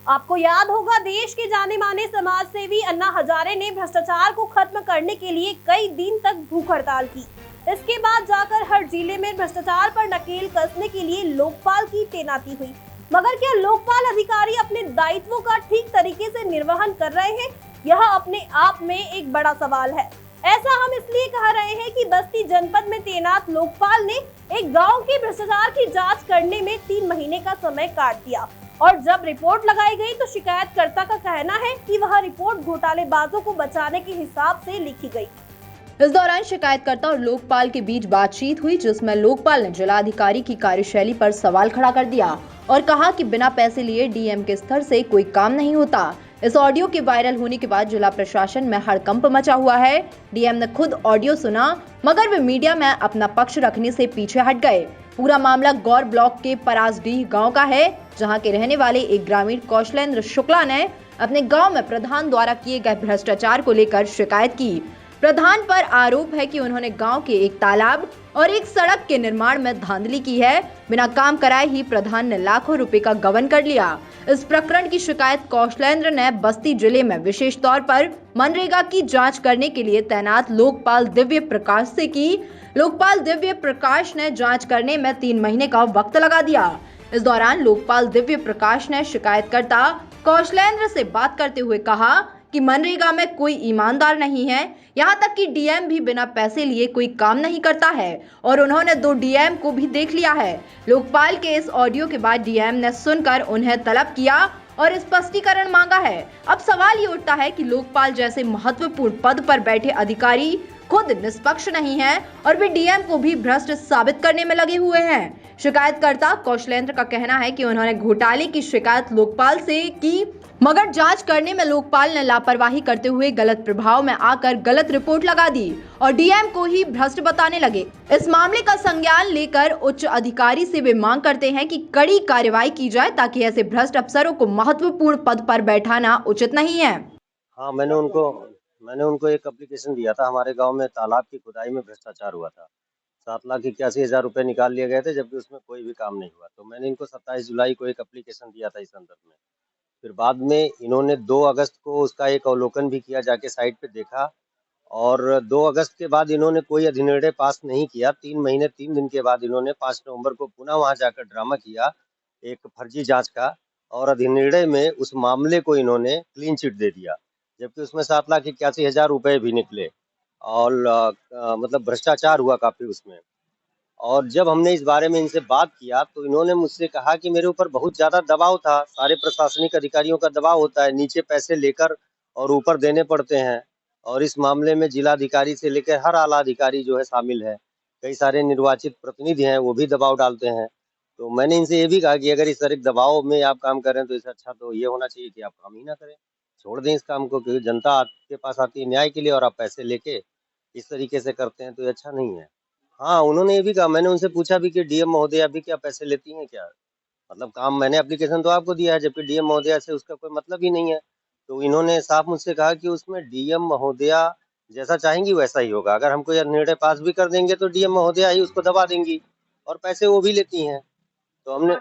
आपको याद होगा, देश के जाने माने समाज सेवी अन्ना हजारे ने भ्रष्टाचार को खत्म करने के लिए कई दिन तक भूख हड़ताल की। इसके बाद जाकर हर जिले में भ्रष्टाचार पर नकेल कसने के लिए लोकपाल की तैनाती हुई। मगर क्या लोकपाल अधिकारी अपने दायित्वों का ठीक तरीके से निर्वहन कर रहे हैं? यह अपने आप में एक बड़ा सवाल है। ऐसा हम इसलिए कह रहे हैं कि बस्ती जनपद में तैनात लोकपाल ने एक गांव के भ्रष्टाचार की जांच करने में 3 महीने का समय काट दिया और जब रिपोर्ट लगाई गई तो शिकायतकर्ता का कहना है कि वह रिपोर्ट घोटालेबाजों को बचाने के हिसाब से लिखी गई। इस दौरान शिकायतकर्ता और लोकपाल के बीच बातचीत हुई, जिसमें लोकपाल ने जिलाधिकारी की कार्यशैली पर सवाल खड़ा कर दिया और कहा कि बिना पैसे लिए डीएम के स्तर से कोई काम नहीं होता। इस ऑडियो के वायरल होने के बाद जिला प्रशासन में हड़कंप मचा हुआ है। डीएम ने खुद ऑडियो सुना, मगर वे मीडिया में अपना पक्ष रखने से पीछे हट गए। पूरा मामला गौर ब्लॉक के परासडीह गांव का है, जहां के रहने वाले एक ग्रामीण कौशलेंद्र शुक्ला ने अपने गांव में प्रधान द्वारा किए गए भ्रष्टाचार को लेकर शिकायत की। प्रधान पर आरोप है कि उन्होंने गांव के एक तालाब और एक सड़क के निर्माण में धांधली की है। बिना काम कराए ही प्रधान ने लाखों रुपए का गबन कर लिया। इस प्रकरण की शिकायत कौशलेंद्र ने बस्ती जिले में विशेष तौर पर मनरेगा की जांच करने के लिए तैनात लोकपाल दिव्य प्रकाश से की। लोकपाल दिव्य प्रकाश ने जांच करने में 3 महीने का वक्त लगा दिया। इस दौरान लोकपाल दिव्य प्रकाश ने शिकायतकर्ता कौशलेंद्र से बात करते हुए कहा कि मनरेगा में कोई ईमानदार नहीं है, यहाँ तक कि डीएम भी बिना पैसे लिए कोई काम नहीं करता है और उन्होंने 2 डीएम को भी देख लिया है। लोकपाल के इस ऑडियो के बाद डीएम ने सुनकर उन्हें तलब किया और स्पष्टीकरण मांगा है। अब सवाल ये उठता है कि लोकपाल जैसे महत्वपूर्ण पद पर बैठे अधिकारी खुद निष्पक्ष नहीं है और वे डीएम को भी भ्रष्ट साबित करने में लगे हुए हैं। शिकायतकर्ता कौशलेंद्र का कहना है कि उन्होंने घोटाले की शिकायत लोकपाल से की, मगर जांच करने में लोकपाल ने लापरवाही करते हुए गलत प्रभाव में आकर गलत रिपोर्ट लगा दी और डीएम को ही भ्रष्ट बताने लगे। इस मामले का संज्ञान लेकर उच्च अधिकारी से वे मांग करते हैं कि कड़ी कार्रवाई की जाए, ताकि ऐसे भ्रष्ट अफसरों को महत्वपूर्ण पद पर बैठाना उचित नहीं है। हाँ, मैंने उनको एक एप्लीकेशन दिया था। हमारे गांव में तालाब की खुदाई में भ्रष्टाचार हुआ था। 7,81,000 रुपए निकाल लिए गए थे, जबकि उसमें कोई भी काम नहीं हुआ। तो मैंने इनको 27 जुलाई को एक एप्लीकेशन दिया था इस संदर्भ में। फिर बाद में इन्होंने 2 अगस्त को उसका एक अवलोकन भी किया, जाके साइट पे देखा और 2 अगस्त के बाद इन्होंने कोई अधिनिर्णय पास नहीं किया। 3 महीने 3 दिन के बाद इन्होंने 5 नवंबर को पुनः वहां जाकर ड्रामा किया एक फर्जी जांच का और अधिनिर्णय में उस मामले को इन्होंने क्लीन चिट दे दिया, जबकि उसमें 7,81,000 रुपए भी निकले और मतलब भ्रष्टाचार हुआ काफी उसमें। और जब हमने इस बारे में इनसे बात किया तो इन्होंने मुझसे कहा कि मेरे ऊपर बहुत ज़्यादा दबाव था, सारे प्रशासनिक अधिकारियों का दबाव होता है, नीचे पैसे लेकर और ऊपर देने पड़ते हैं और इस मामले में जिलाधिकारी से लेकर हर आला अधिकारी जो है शामिल है, कई सारे निर्वाचित प्रतिनिधि हैं वो भी दबाव डालते हैं। तो मैंने इनसे ये भी कहा कि अगर इस तरह के दबाव में आप काम कर रहे हैं तो इससे अच्छा तो ये होना चाहिए कि आप काम ही ना करें, छोड़ दें इस काम को, क्योंकि जनता आपके पास आती है न्याय के लिए और आप पैसे लेके इस तरीके से करते हैं तो ये अच्छा नहीं है। हाँ, उन्होंने ये भी कहा, मैंने उनसे पूछा भी कि डीएम महोदया भी क्या पैसे लेती हैं क्या? मतलब काम मैंने एप्लीकेशन तो आपको दिया है, जबकि डीएम महोदया से उसका कोई मतलब ही नहीं है। तो इन्होंने साफ मुझसे कहा कि उसमें डीएम महोदया जैसा चाहेंगी वैसा ही होगा। अगर हम कोई निर्णय पास भी कर देंगे तो डीएम महोदया ही उसको दबा देंगी और पैसे वो भी लेती हैं। तो हमने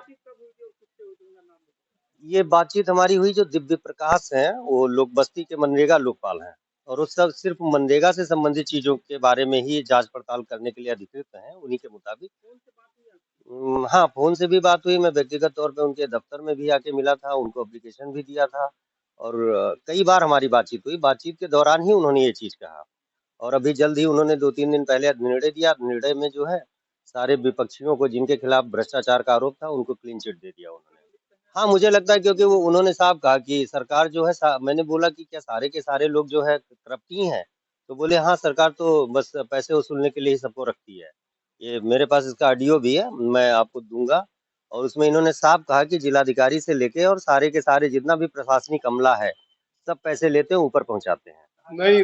ये बातचीत हमारी हुई, जो दिव्य प्रकाश हैं वो लोग बस्ती के मनरेगा लोकपाल हैं और वो सब सिर्फ मनरेगा से संबंधित चीजों के बारे में ही जांच पड़ताल करने के लिए अधिकृत हैं। उन्हीं के मुताबिक हाँ, फोन से भी बात हुई। मैं व्यक्तिगत तौर पे उनके दफ्तर में भी आके मिला था, उनको एप्लीकेशन भी दिया था और कई बार हमारी बातचीत हुई। बातचीत के दौरान ही उन्होंने ये चीज कहा और अभी जल्द ही उन्होंने 2-3 दिन पहले निर्णय दिया। निर्णय में जो है सारे विपक्षियों को जिनके खिलाफ भ्रष्टाचार का आरोप था उनको क्लीन चिट दे दिया उन्होंने। हाँ, मुझे लगता है क्योंकि वो उन्होंने साफ कहा कि सरकार जो है मैंने बोला कि क्या सारे के सारे लोग जो है करप्ट ही हैं? तो बोले हाँ, सरकार तो बस पैसे वसूलने के लिए ही सबको रखती है। ये मेरे पास इसका ऑडियो भी है, मैं आपको दूंगा और उसमें इन्होंने साफ कहा कि जिलाधिकारी से लेके और सारे के सारे जितना भी प्रशासनिक अमला है सब पैसे लेते हैं, ऊपर पहुंचाते हैं। नहीं,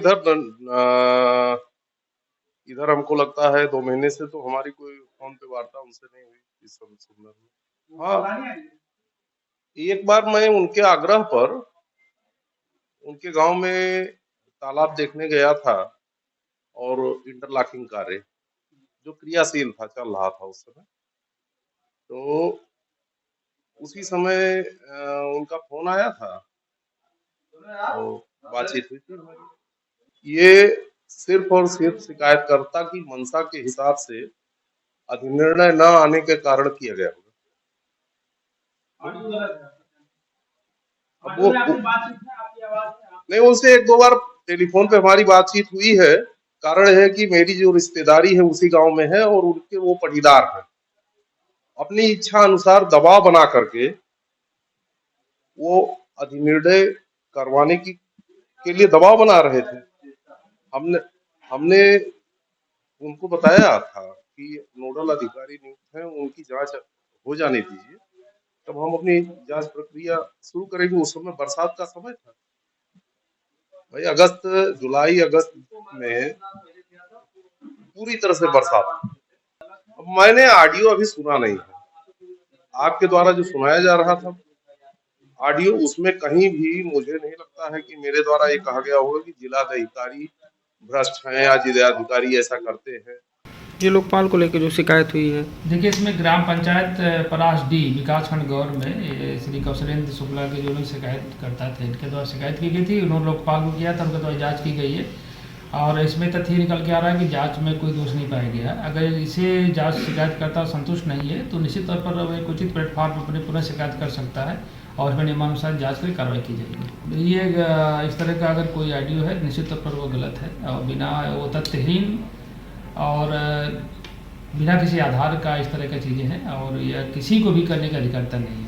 इधर हमको लगता है 2 महीने से तो हमारी कोई फोन पे वार्ता उनसे नहीं हुई इस संदर्भ में। हाँ, एक बार मैं उनके आग्रह पर उनके गांव में तालाब देखने गया था और इंटरलॉकिंग कार्य जो क्रियाशील था, चल रहा था उस समय। तो उसी समय उनका फोन आया था, तो बातचीत हुई थी हमारी। ये सिर्फ और सिर्फ शिकायतकर्ता की मंशा के हिसाब से अधिनिर्णय न आने के कारण किया गया होगा। अब वो नहीं, उनसे एक दो बार टेलीफोन पे हमारी बातचीत हुई है। कारण है कि मेरी जो रिश्तेदारी है उसी गांव में है और उनके वो पटीदार हैं। अपनी इच्छा अनुसार दबाव बना करके वो अधिनिर्णय करवाने के लिए दबाव बना रहे थे। हमने उनको बताया था कि नोडल अधिकारी नियुक्त हैं, उनकी जांच हो जाने दीजिए, तब हम अपनी जांच प्रक्रिया शुरू करेंगे। उस समय बरसात का समय था भाई, जुलाई अगस्त में पूरी तरह से बरसात। अब मैंने ऑडियो अभी सुना नहीं है, आपके द्वारा जो सुनाया जा रहा था ऑडियो, उसमें कहीं भी मुझे नहीं लगता है कि मेरे द्वारा ये कहा गया होगा कि जिलाधिकारी भ्रष्ट हैं या जिलाधिकारी ऐसा करते हैं। ये लोकपाल को लेकर जो शिकायत हुई है, देखिए, इसमें ग्राम पंचायत पलाश डी विकासखंड गौर में श्री कौशलेंद्र शुक्ला के जो लोग शिकायत करता थे, इनके द्वारा शिकायत की गई थी। उन्होंने लोकपाल को किया था, उनके द्वारा जांच की गई है और इसमें तथ्य निकल के आ रहा है कि जांच में कोई दोष नहीं पाया गया। अगर इसे जांच शिकायतकर्ता संतुष्ट नहीं है तो निश्चित तौर पर अब एक उचित प्लेटफॉर्म पर पुनः शिकायत कर सकता है और उसमें नियमानुसार जांच कर कार्रवाई की जाएगी। ये इस तरह का अगर कोई ऑडियो है निश्चित तौर पर वो गलत है और बिना वो तथ्यहीन और बिना किसी आधार का इस तरह की चीज़ें हैं और यह किसी को भी करने का अधिकारता नहीं है।